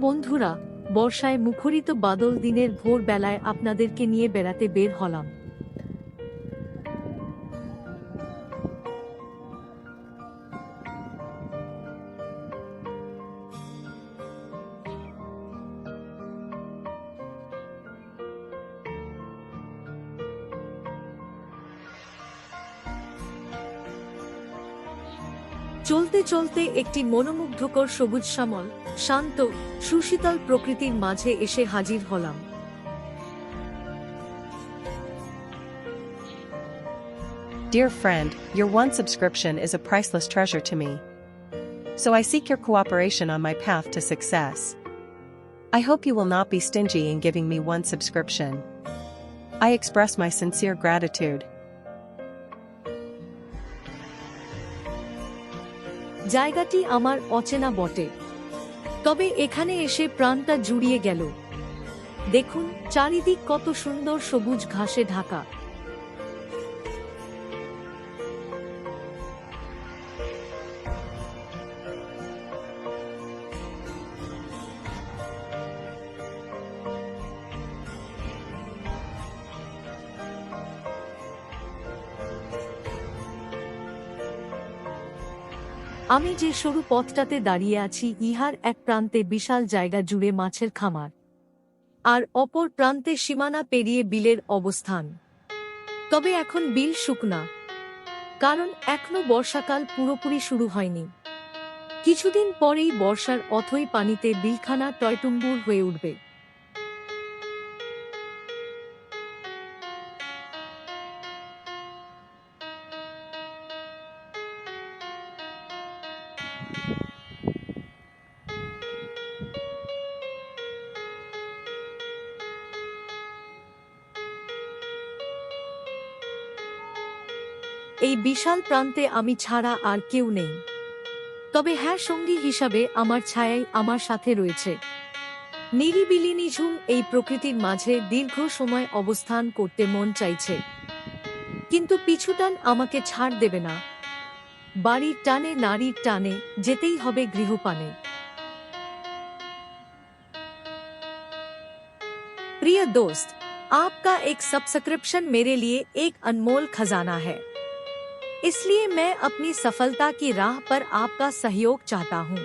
বন্ধুরা, বর্ষায় মুখরিত বাদল দিনের ভোর বেলায় আপনাদেরকে নিয়ে বেড়াতে বের হলাম। চলতে চলতে একটি মনোমুগ্ধকর সবুজ শ্যামল, শান্ত, সুশীতল প্রকৃতির মাঝে এসে হাজির হলাম। Dear friend, your one subscription is a priceless treasure to me. So I seek your cooperation on my path to success. I hope you will not be stingy in giving me one subscription. I express my sincere gratitude. জায়গাটি আমার অচেনা বটে, তবে এখানে এসে প্রাণটা জুড়িয়ে গেল। দেখুন চারিদিক কত সুন্দর সবুজ ঘাসে ঢাকা। আমি যে সরু পথটাতে দাঁড়িয়ে আছি, ইহার এক প্রান্তে বিশাল জায়গা জুড়ে মাছের খামার, আর অপর প্রান্তে সীমানা পেরিয়ে বিলের অবস্থান। তবে এখন বিল শুকনা, কারণ এখনো বর্ষাকাল পুরোপুরি শুরু হয়নি। কিছুদিন পরেই বর্ষার অথই পানিতে বিলখানা টয়টুম্বুর হয়ে উঠবে। এই বিশাল প্রান্তে আমি ছাড়া আর কেউ নেই, তবে হ্যাঁ, সঙ্গী হিসাবে আমার ছায়াই আমার সাথে রয়েছে। নিরিবিলি নিঝুম এই প্রকৃতির মাঝে দীর্ঘ সময় অবস্থান করতে মন চাইছে, কিন্তু পিছুটান আমাকে ছাড় দেবে না। বাড়ির টানে নারীর টানে যেতেই হবে গৃহপানে। प्रिय दोस्त, आपका एक सब्सक्रिप्शन मेरे लिए एक अनमोल खजाना है, इसलिए मैं अपनी सफलता की राह पर आपका सहयोग चाहता हूँ।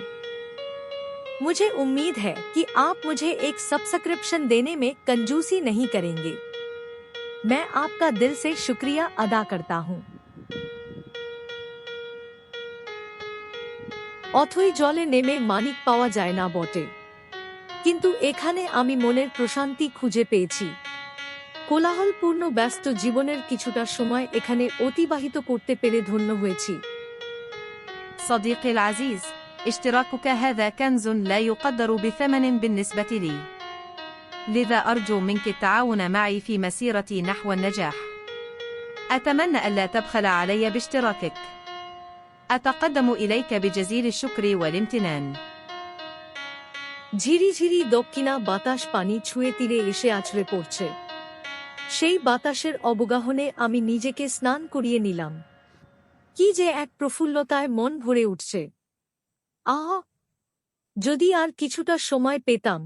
मुझे उम्मीद है कि आप मुझे एक सब्सक्रिप्शन देने में कंजूसी नहीं करेंगे। मैं आपका दिल से शुक्रिया अदा करता हूँ। অথই জলে নেমে মানিক পাওয়া যায় না বটে, কিন্তু এখানে আমি মনের প্রশান্তি খুঁজে পেয়েছি। কোলাহলপূর্ণ ব্যস্ত জীবনের কিছুটা সময় এখানে অতিবাহিত করতে পেরে ধন্য হয়েছি। صديقي العزيز، اشتراكك هذا كنز لا يقدر بثمن بالنسبة لي، لذا أرجو منك التعاون معي في مسيرتي نحو النجاح. أتمنى ألا تبخل علي باشتراكك. أتقدم إليك بجزيل الشكر والامتنان. ঝিরিঝিরি দক্ষিণা বাতাস পানি ছুঁয়ে তীরে এসে আছড়ে পড়ছে। সেই বাতাসের অবগাহনে আমি নিজেকে স্নান করিয়ে নিলাম। কি যে এক প্রফুল্লতায় মন ভরে উঠছে। আহ, যদি আর কিছুটা সময় পেতাম।